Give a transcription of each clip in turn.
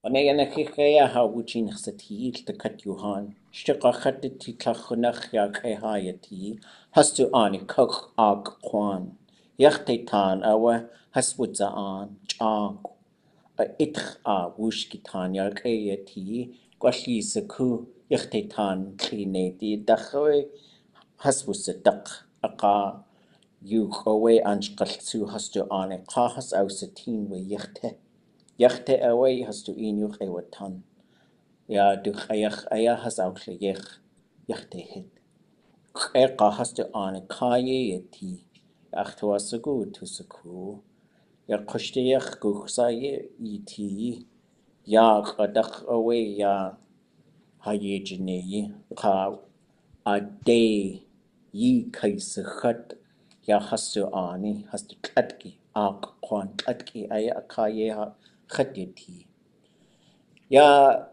Onegana kikaya ha wuchin xati the cut yuhan. Shtiqachati titlachunach ya kehayati. Hastu ani kok ag kwan. Yachtetan awa haswudzaan chag. A itch a wushkitan ya kayati. Kwashi saku yachtetan klineti dachoe haswusadak aka. Yuchoe anshkaltsu hastu ani kahas ausatin we yachte. Yachte away has to inuch ewatan. Ya du ayach aya has auchleyech. Yachte hit. Eka has to an kaye yeti. Achtua sagu to saku. Ya kushtiach guxaye eti. Ya kadach away ya hayejene. Ka aadé yi kaisachat. Ya has to ani has to klatki. Ak kwan klatki aya kaye ha khatiti. Ya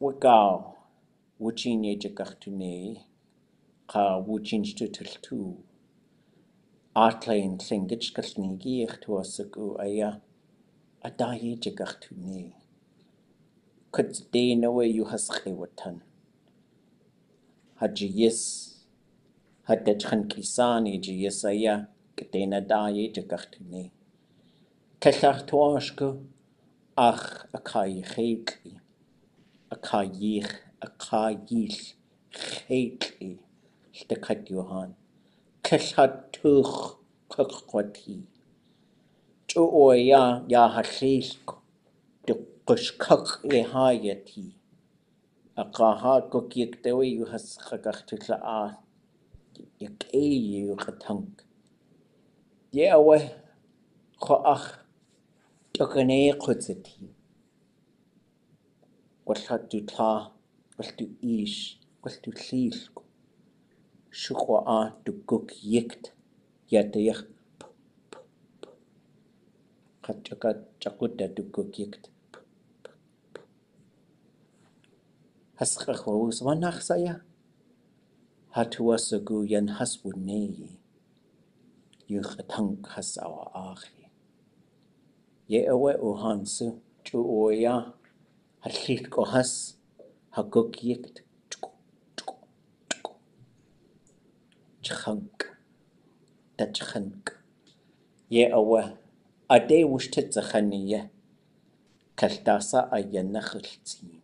wakaw wuchin jigax toonéi ka wuchin tu atlain tlingich kalnigi tuasaku aya adaye jigax toonéi kuts day no way you has watan hajiyis hadachkan kisani jiyis aya kadena daye jigax toonéi kallach tuashku ach akai khaytli akayich akayich khaytli Shtekat Johan. Keshat tuch kukwati. Chuoya ya hashilk. De kushkak ehayati. Akaha kukyek dewe you has hagachitla a. Yak you katank. Yewe koach. Tukane kutzati. Washat du ta. Was du ish. Was du shilk. Shukwa a du guk yikt. Yatayach. Kachaka chakuta du guk yikt. Hasrachos wanach saya. Hatuasagu yan haswunei. Yuchatank T'aawáḳ. Ye awe uhansu. Chuoya. Hashit kohas. Haguk yikt. Chunk. Dachunk. Ye awe. Aadé wushtitzachaniye. Kaltasa ayanachiltsi.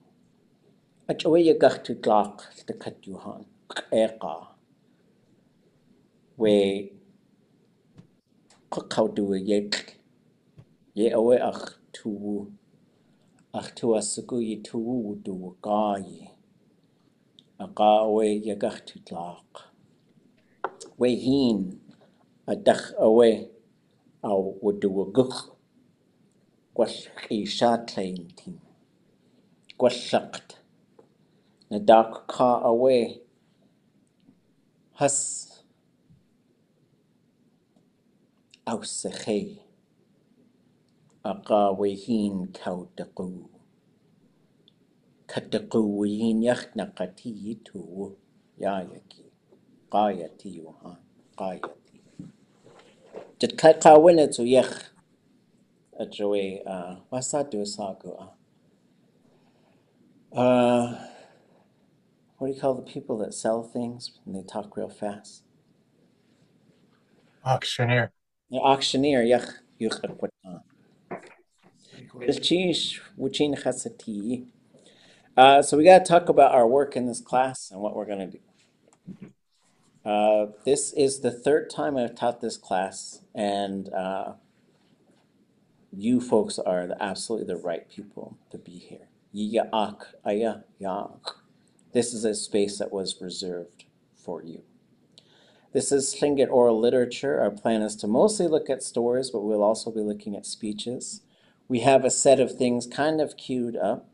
Achwe ayawdudlix the katyuhan. Eka. We kakaudu yek. Ye awe ach tu. Ach tu asugu ye tu wudu gaye. Aga we ayawdudlix. We hin. Adach awe. Aw wudu guk. Gwash ishatlain tin. Gwashakt. Nadak ka awe. Has. Ausachay. Aga we hin kautaku. Kataku yin yak nakati tu. Yayaki. Gayati yuhan. Gayati. Jit kakawina to yak. Ajwe, what's that do sagu? What do you call the people that sell things and they talk real fast? Auctioneer. The auctioneer, yak yuchakwatan. Wuchin chasati. So we got to talk about our work in this class and what we're going to do. This is the third time I've taught this class, and you folks are absolutely the right people to be here. Jigax, ayawdudlix. This is a space that was reserved for you. This is Tlingit oral literature. Our plan is to mostly look at stories, but we'll also be looking at speeches. We have a set of things kind of queued up.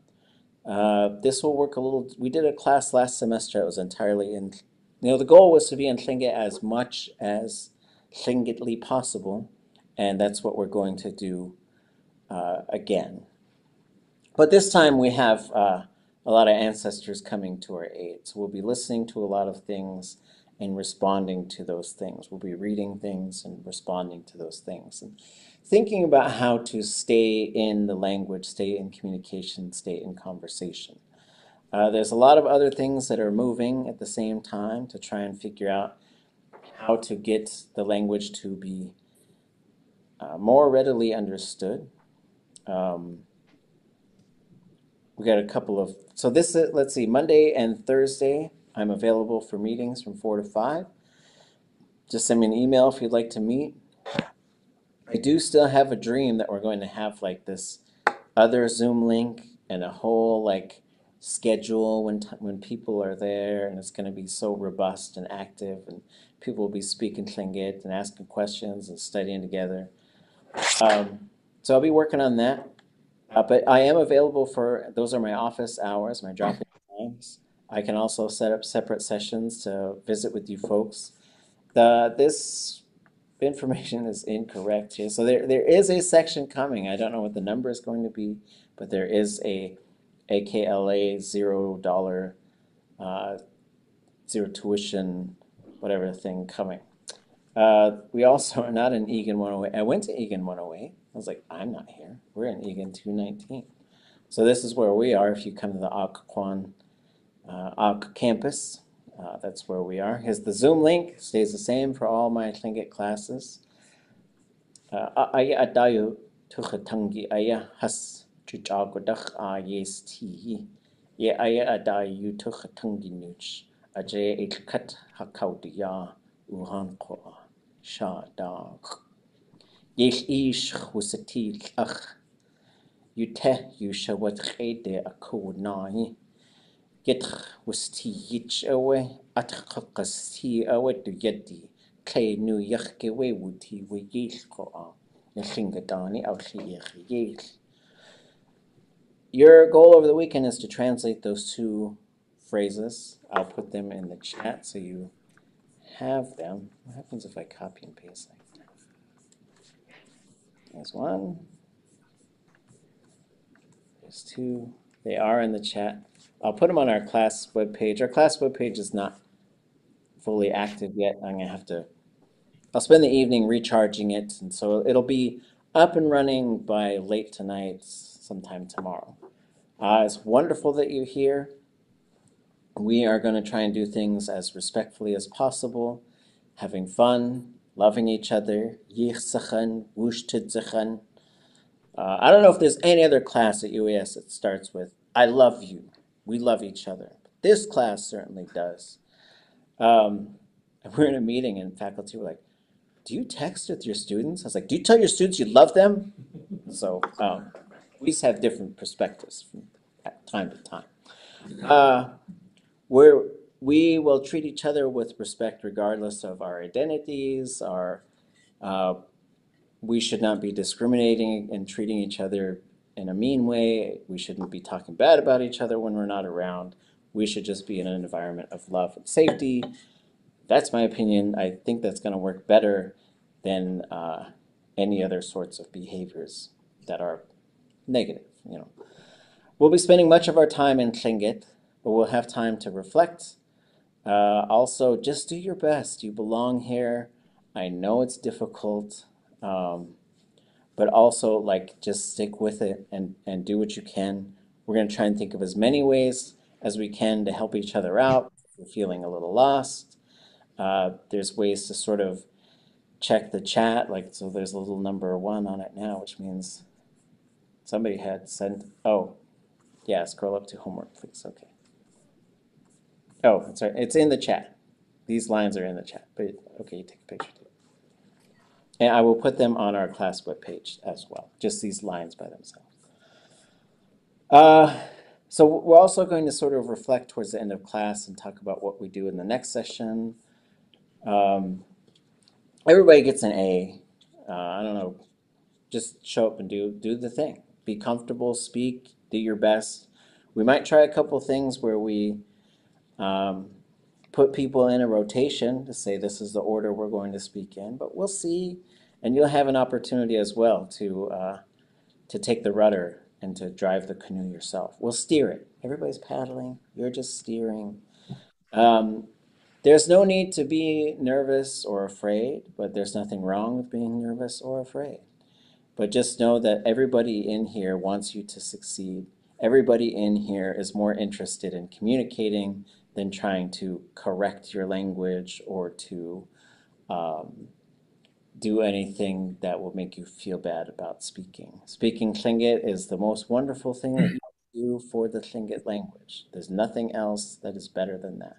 This will work a little. We did a class last semester. It was entirely in. The goal was to be in Tlingit as much as Tlingitly possible, and that's what we're going to do again. But this time we have a lot of ancestors coming to our aid. So we'll be listening to a lot of things and responding to those things. We'll be reading things and responding to those things. And thinking about how to stay in the language, stay in communication, stay in conversation. There's a lot of other things that are moving at the same time to try and figure out how to get the language to be more readily understood. We got a couple of, so this is, let's see, Monday and Thursday, I'm available for meetings from 4 to 5. Just send me an email if you'd like to meet. I do still have a dream that we're going to have like this other Zoom link and a whole like schedule when people are there, and it's going to be so robust and active, and people will be speaking Tlingit and asking questions and studying together. So I'll be working on that. But I am available for, those are my office hours, my drop-in times. I can also set up separate sessions to visit with you folks. This information is incorrect here. So there is a section coming. I don't know what the number is going to be, but there is a AKLA $0, zero tuition, whatever thing coming. We also are not in Egan 108. I went to Egan 108. I was like, I'm not here. We're in Egan 219. So this is where we are. If you come to the ʼáaḥw campus, that's where we are. Here's the Zoom link. Stays the same for all my Tlingit classes. Ayawdudlix tuchatangi aya has jigax ʼéyx. Ayawdudlix tuchatangi nuch. ʼéyx hakaudiya uhanqwa sha'dáagáx. T'aawáḳ yushawadqede akuna Gitch was teach away at Kakasti away to Yeti, Clay New Yachke way would he we ʼéyx Nehingadani out ʼéyx. Your goal over the weekend is to translate those two phrases. I'll put them in the chat so you have them. What happens if I copy and paste like that? There's one. There's two. They are in the chat. I'll put them on our class webpage. Our class webpage is not fully active yet. I'll spend the evening recharging it, and so it'll be up and running by late tonight, sometime tomorrow. It's wonderful that you're here. We are going to try and do things as respectfully as possible, having fun, loving each other. Jigax, wooch. I don't know if there's any other class at UAS that starts with, I love you. We love each other. This class certainly does. We're in a meeting and faculty were like, do you text with your students? I was like, do you tell your students you love them? So we just have different perspectives from time to time. We will treat each other with respect regardless of our identities. We should not be discriminating and treating each other in a mean way. We shouldn't be talking bad about each other when we're not around. We should just be in an environment of love and safety. That's my opinion. I think that's going to work better than any other sorts of behaviors that are negative. We'll be spending much of our time in Tlingit, but we'll have time to reflect. Also, just do your best. You belong here. I know it's difficult. But also just stick with it and do what you can. We're going to try and think of as many ways as we can to help each other out if we're feeling a little lost. There's ways to sort of check the chat, so there's a little number 1 on it now, which means somebody had sent, oh, yeah, scroll up to homework, please, okay. Oh, that's right, it's in the chat. These lines are in the chat, but okay, you take a picture too. And I will put them on our class webpage as well, just these lines by themselves. So we're also going to sort of reflect towards the end of class and talk about what we do in the next session. Everybody gets an A. I don't know, just show up and do the thing. Be comfortable, speak, do your best. We might try a couple things where we put people in a rotation to say this is the order we're going to speak in, but we'll see, and you'll have an opportunity as well to take the rudder and to drive the canoe yourself. We'll steer it. Everybody's paddling, you're just steering. There's no need to be nervous or afraid, but there's nothing wrong with being nervous or afraid. But just know that everybody in here wants you to succeed. Everybody in here is more interested in communicating than trying to correct your language or to do anything that will make you feel bad about speaking. Speaking Tlingit is the most wonderful thing that you can do for the Tlingit language. There's nothing else that is better than that.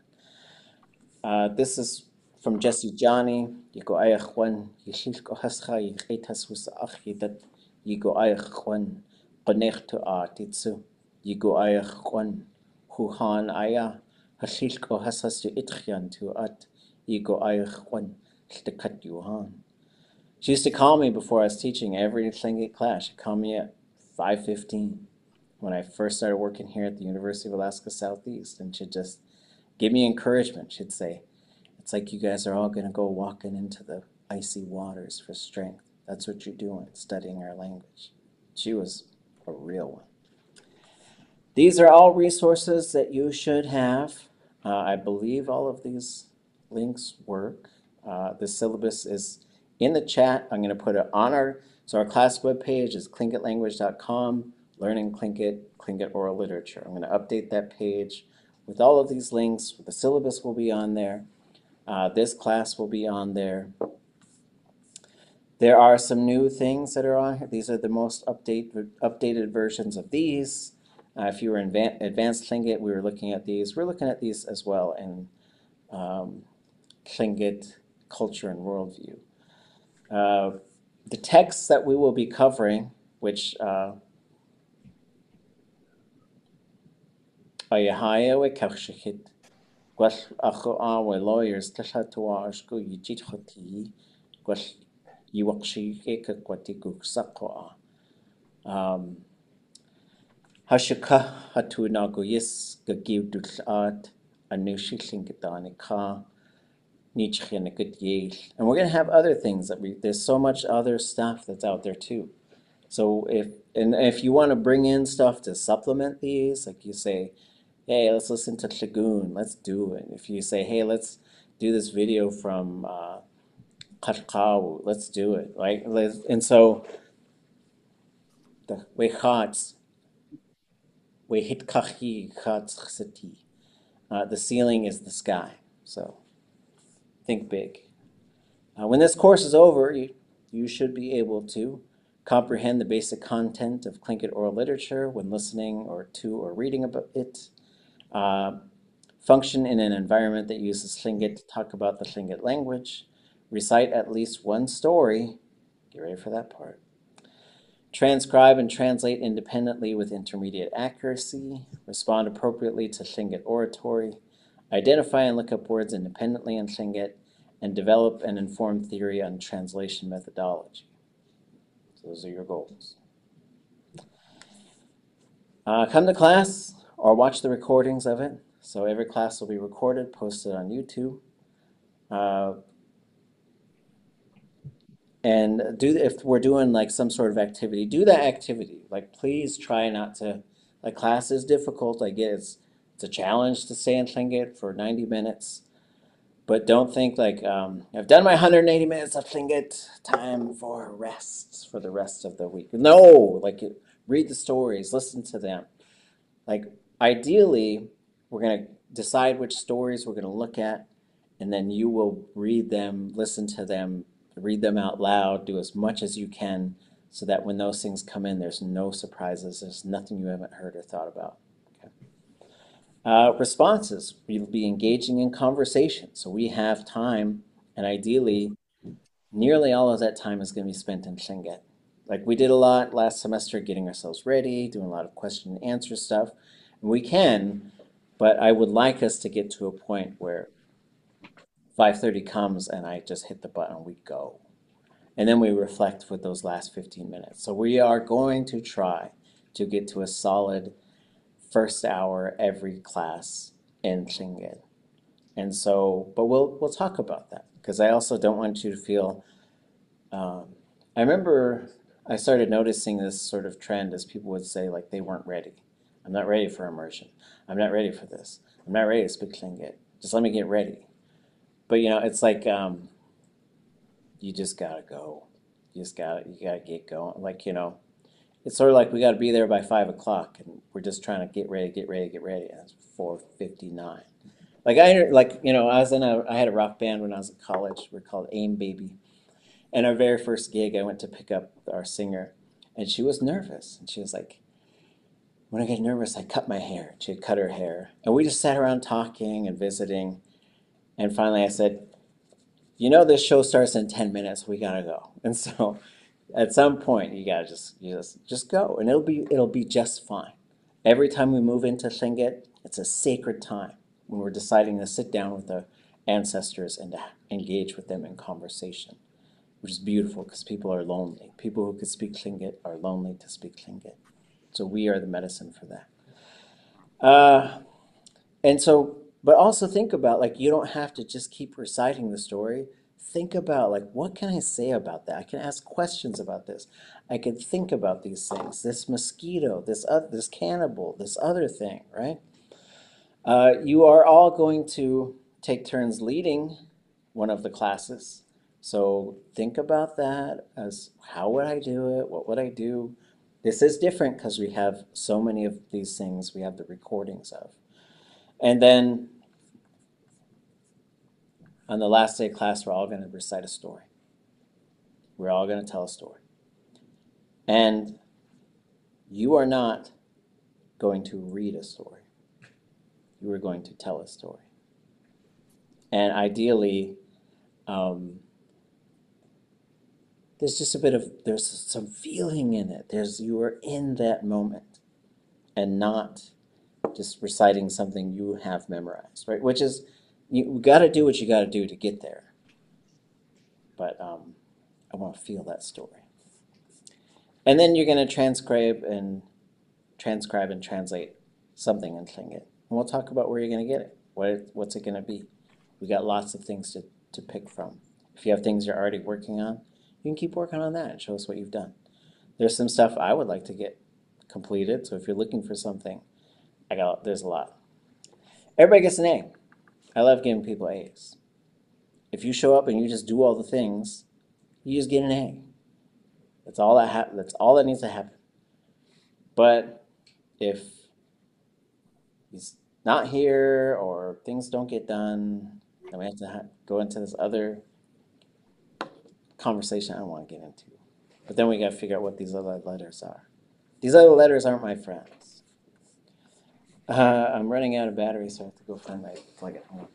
This is from Jesse Johnny. Yigo ayawdudlix, yishilko hascha, yicheitas x'úxʼ yidat, yigo ayawdudlix, qoneich t'aawáḳ, yigo ayawdudlix, huhan aya, hashilko hasas yu itchian tuat, yigo ayawdudlix, tltekat yuhan. She used to call me before I was teaching every Tlingit class. She'd call me at 5:15 when I first started working here at the University of Alaska Southeast, and she'd just give me encouragement. She'd say, it's like you guys are all going to go walking into the icy waters for strength. That's what you're doing, studying our language. She was a real one. These are all resources that you should have. I believe all of these links work. The syllabus is in the chat. I'm going to put it on our class webpage is tlingitlanguage.com, learning Tlingit, Tlingit oral literature. I'm going to update that page with all of these links. The syllabus will be on there. This class will be on there. There are some new things that are on here. These are the most updated versions of these. If you were in advanced Tlingit, we were looking at these. We're looking at these as well in Tlingit culture and worldview. The texts that we will be covering, which ayawdudlix, lawyers, T'aawáḳ, Hashika hatu nagoyis gagiw dultóow anushi Tlingit and we're going to have other things there's so much other stuff that's out there too. So if you want to bring in stuff to supplement these, like you say, hey, let's listen to Tlagoon, let's do it. If you say, hey, let's do this video from ʼéyx, let's do it, right? And so the the ceiling is the sky. So think big. When this course is over, you should be able to comprehend the basic content of Tlingit oral literature when listening or reading about it. Function in an environment that uses Tlingit to talk about the Tlingit language. Recite at least one story. Get ready for that part. Transcribe and translate independently with intermediate accuracy. Respond appropriately to Tlingit oratory. Identify and look up words independently in Tlingit, and develop an informed theory on translation methodology. So those are your goals. Come to class or watch the recordings of it. So every class will be recorded, posted on YouTube. And if we're doing like some sort of activity, do that activity. Like, please try not to, like, class is difficult. I get it's a challenge to stay in Tlingit for 90 minutes. But don't think like, I've done my 180 minutes of Tlingit, time for rest for the rest of the week. No, like, read the stories, listen to them. Like, ideally, we're going to decide which stories we're going to look at, and then you will read them, listen to them, read them out loud, do as much as you can, so that when those things come in, there's no surprises, there's nothing you haven't heard or thought about. Responses, we'll be engaging in conversation. So we have time, and ideally, nearly all of that time is going to be spent in Tlingit. Like, we did a lot last semester getting ourselves ready, doing a lot of question and answer stuff. And we can, but I would like us to get to a point where 5:30 comes and I just hit the button, we go. And then we reflect with those last 15 minutes. So we are going to try to get to a solid first hour every class in Tlingit. And so, but we'll talk about that, because I also don't want you to feel, I remember I started noticing this sort of trend as people would say, like, they weren't ready. I'm not ready for immersion. I'm not ready for this. I'm not ready to speak Tlingit. Just let me get ready. But you know, it's like you just gotta go. You gotta get going. Like, you know, it's sort of like we gotta be there by 5 o'clock, and we're just trying to get ready, get ready, get ready. And it's 4:59. Like you know, I had a rock band when I was in college. We're called Aim Baby. And our very first gig, I went to pick up our singer, and she was nervous. And she was like, when I get nervous, I cut my hair. She had cut her hair. And we just sat around talking and visiting. And finally I said, you know, this show starts in 10 minutes. We gotta go. And so at some point you gotta just go, and it'll be just fine. Every time we move into Tlingit, it's a sacred time when we're deciding to sit down with the ancestors and to engage with them in conversation, which is beautiful because people are lonely. People who could speak Tlingit are lonely to speak Tlingit. So we are the medicine for that. Uh, and so, but also think about, like, you don't have to just keep reciting the story. Think about, like, what can I say about that? I can ask questions about this. I can think about these things. This mosquito, this cannibal, this other thing, right? You are all going to take turns leading one of the classes. So think about that as, how would I do it? What would I do? This is different because we have so many of these things we have the recordings of. And then on the last day of class, we're all going to recite a story. We're all going to tell a story. And you are not going to read a story. You are going to tell a story. And ideally, there's some feeling in it. You are in that moment and not just reciting something you have memorized, right? Which is, you got to do what you got to do to get there. But I want to feel that story. And then you're going to transcribe and translate something in Tlingit. And we'll talk about where you're going to get it. What's it going to be? We got lots of things to pick from. If you have things you're already working on, you can keep working on that and show us what you've done. There's some stuff I would like to get completed, so if you're looking for something, there's a lot. Everybody gets an A. I love giving people A's. If you show up and you just do all the things, you just get an A. That's all that needs to happen. But if he's not here or things don't get done, then we have to go into this other conversation I don't want to get into. But then we got to figure out what these other letters are. These other letters aren't my friends. I'm running out of battery, so I have to go find my plug at home.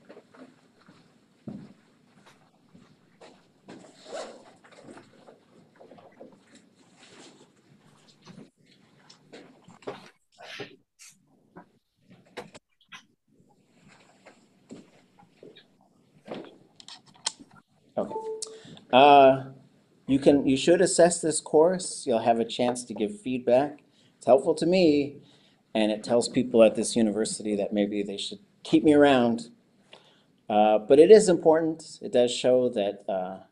Okay. You should assess this course. You'll have a chance to give feedback. It's helpful to me, and it tells people at this university that maybe they should keep me around. But it is important. It does show that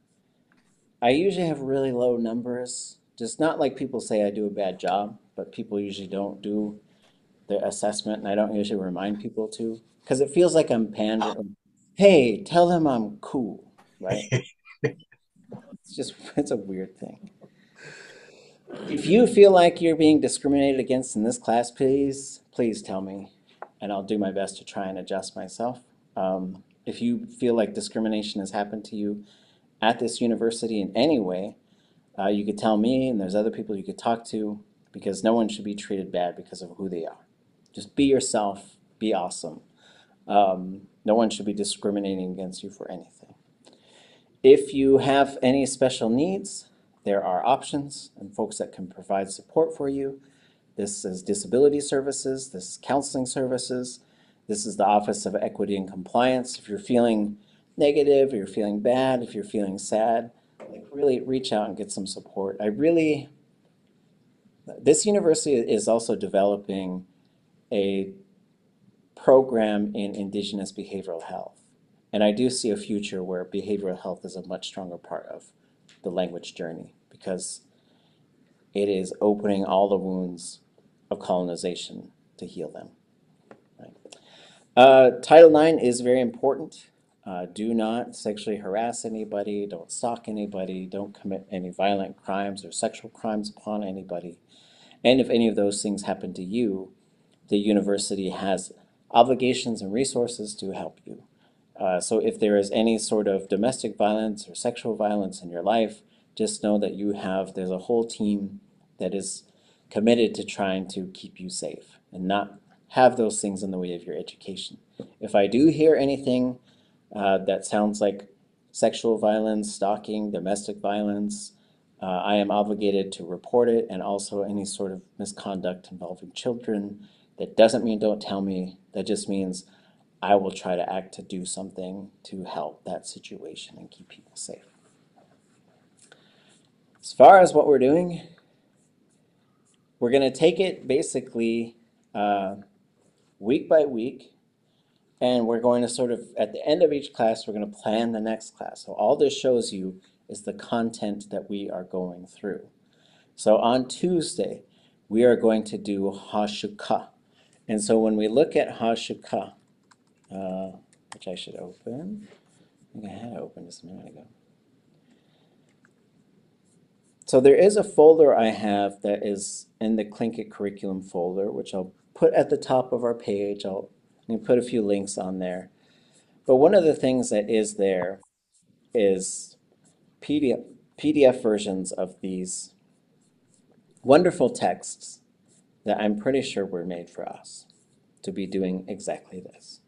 I usually have really low numbers. Just not like people say I do a bad job, but people usually don't do the assessment, and I don't usually remind people to, because it feels like I'm pandering. Hey, tell them I'm cool, right? It's a weird thing. If you feel like you're being discriminated against in this class, please tell me, and I'll do my best to try and adjust myself. If you feel like discrimination has happened to you at this university in any way, you could tell me, and there's other people you could talk to, because no one should be treated bad because of who they are. Just be yourself, be awesome. No one should be discriminating against you for anything. If you have any special needs, there are options and folks that can provide support for you. This is disability services, this is counseling services, this is the Office of Equity and Compliance. If you're feeling negative, or you're feeling bad, if you're feeling sad, like, really reach out and get some support. This university is also developing a program in Indigenous behavioral health. And I do see a future where behavioral health is a much stronger part of the language journey, because it is opening all the wounds of colonization to heal them. Right? Title IX is very important. Do not sexually harass anybody, don't stalk anybody, don't commit any violent crimes or sexual crimes upon anybody. And if any of those things happen to you, the university has obligations and resources to help you. So if there is any sort of domestic violence or sexual violence in your life, just know that there's a whole team that is committed to trying to keep you safe and not have those things in the way of your education. If I do hear anything that sounds like sexual violence, stalking, domestic violence, I am obligated to report it, and also any sort of misconduct involving children. That doesn't mean don't tell me. That just means I will try to act to do something to help that situation and keep people safe. As far as what we're doing, we're going to take it basically week by week, and we're going to sort of, at the end of each class, we're going to plan the next class. So all this shows you is the content that we are going through. So on Tuesday, we are going to do x'úxʼ. And so when we look at x'úxʼ, which I should open, I think I had it open just a minute ago. So there is a folder I have that is in the Tlingit curriculum folder, which I'll put at the top of our page. I'll put a few links on there. But one of the things that is there is PDF versions of these wonderful texts that I'm pretty sure were made for us to be doing exactly this.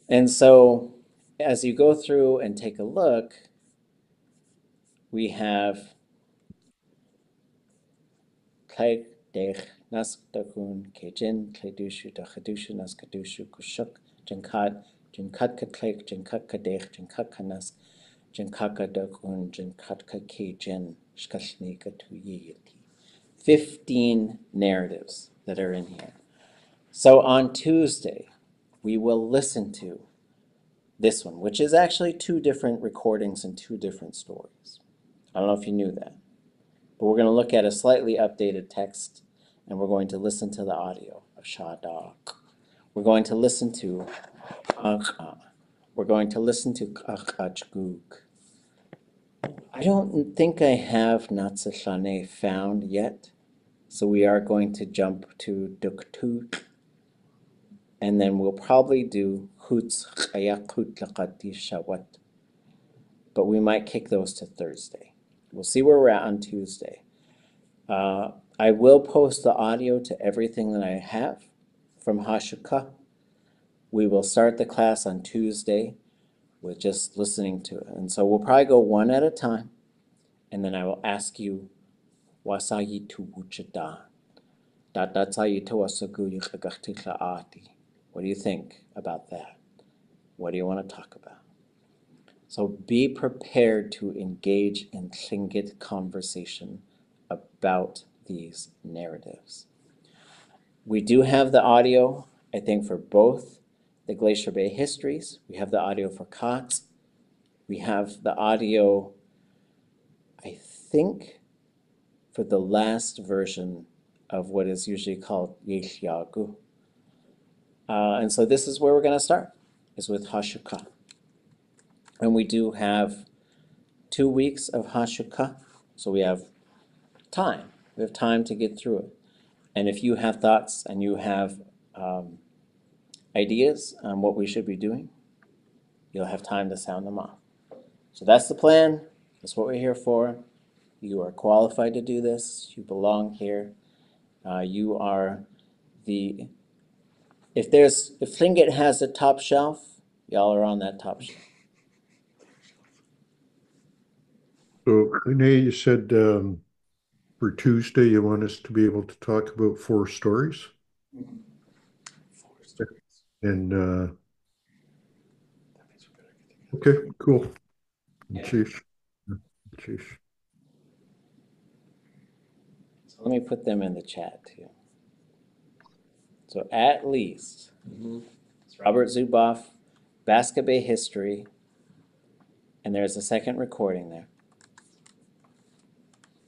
And so as you go through and take a look, we have Tl'aawáḳ déich nas dakun kejin tledushu dachadushu nas kadushu kushuk jinkad jinkatka tlek jinkatka déich jinkatka nas jinkaka dakun jinkatka kejin shkashnika tuyiti. 15 narratives that are in here. So on Tuesday, we will listen to this one, which is actually 2 different recordings and 2 different stories. I don't know if you knew that. But we're going to look at a slightly updated text, and we're going to listen to the audio of T'aawáḳ. We're going to listen to ʼéyx. We're going to listen to x'úxʼ. I don't think I have toonéi found yet, so we are going to jump to dultóow, and then we'll probably do x'úxʼ. But we might kick those to Thursday. We'll see where we're at on Tuesday. I will post the audio to everything that I have from x'úxʼ. We will start the class on Tuesday with just listening to it. And so we'll probably go one at a time, and then I will ask you, wasayi tu wuchada. What do you think about that? What do you want to talk about? So be prepared to engage in Tlingit conversation about these narratives. We do have the audio, I think, for both the Glacier Bay histories. We have the audio for ʼéyx. We have the audio, I think, for the last version of what is usually called ʼéyx. And so this is where we're going to start, is with x'úxʼ. And we do have 2 weeks of x'úxʼ, so we have time. We have time to get through it. And if you have thoughts and you have ideas on what we should be doing, you'll have time to sound them off. So that's the plan. That's what we're here for. You are qualified to do this. You belong here. You are the... If Tlingit has a top shelf, y'all are on that top shelf. So, Renee, you said for Tuesday you want us to be able to talk about 4 stories? Mm-hmm. 4 stories. And okay, cool. Yeah. Chief. So let me put them in the chat too. So at least, it's Robert Zuboff, Basket Bay history, and there's a second recording there.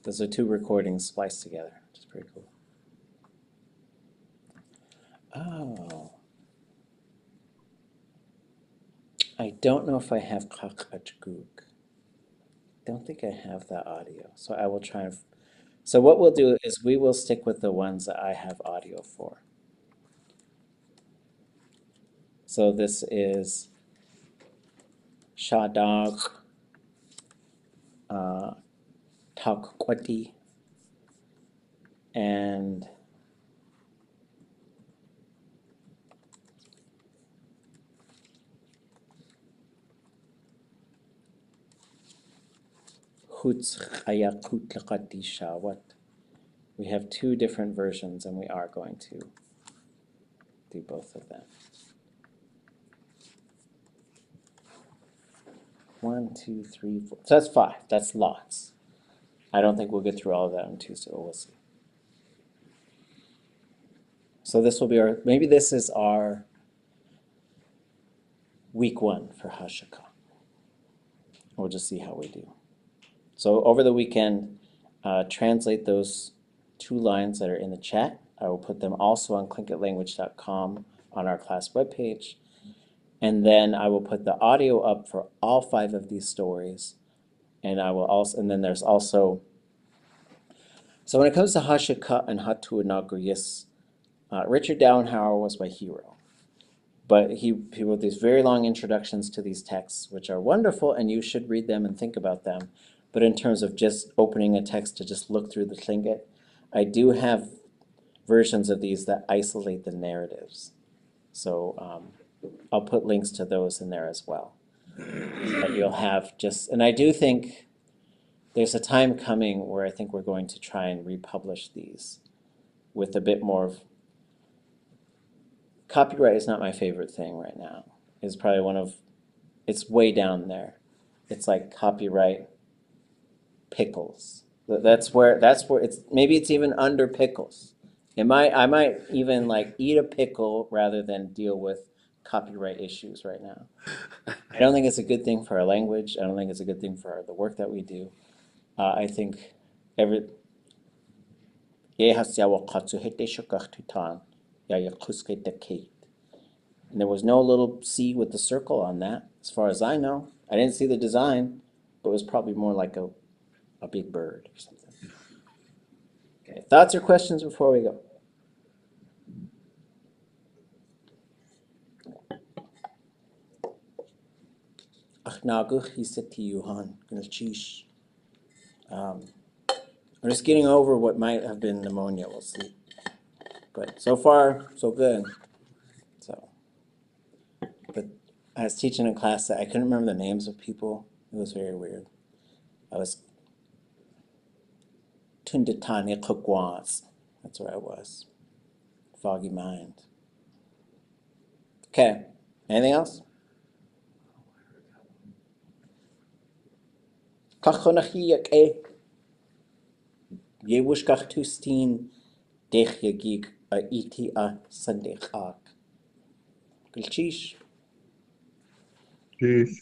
Those are 2 recordings spliced together, which is pretty cool. Oh. I don't know if I have kakachgook. Don't think I have that audio, so I will try and. So what we'll do is we will stick with the ones that I have audio for. So this is Shadagh, T'aawáḳ, and x'úxʼ. We have two different versions, and we are going to do both of them. 1, 2, 3, 4. So that's 5. That's lots. I don't think we'll get through all of that on Tuesday, but we'll see. So this will be our, maybe this is our week 1 for Hashika. We'll just see how we do. So over the weekend, translate those 2 lines that are in the chat. I will put them also on clinkitlanguage.com on our class webpage. And then I will put the audio up for all 5 of these stories. And I will also, and then there's also, so when it comes to Hashika and Hatuanagu, yes, Richard Downhauer was my hero. But he wrote these very long introductions to these texts, which are wonderful, and you should read them and think about them. But in terms of just opening a text to just look through the Tlingit, I do have versions of these that isolate the narratives. So I'll put links to those in there as well. But you'll have just, and I do think there's a time coming where I think we're going to try and republish these with a bit more of, copyright is not my favorite thing right now. It's probably one of, it's way down there. It's like copyright pickles. That's where it's, maybe it's even under pickles. I might even like eat a pickle rather than deal with copyright issues right now. I don't think it's a good thing for our language. I don't think it's a good thing for the work that we do. I think and there was no little C with the circle on that, as far as I know. I didn't see the design, but it was probably more like a big bird or something. Okay, thoughts or questions before we go? I'm just getting over what might have been pneumonia. We'll see. But so far, so good. So, but I was teaching a class that I couldn't remember the names of people. It was very weird. I was T'aawáḳ. That's where I was. Foggy mind. Okay. Anything else? Kachonachiyek Yewushkach tustin dechyagig a iti a sandechak. Gulchish. Jeez.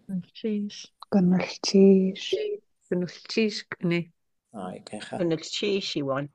Gonultíis. Gonultíis, né. Ai, kecha. Gonultíis, Iwan.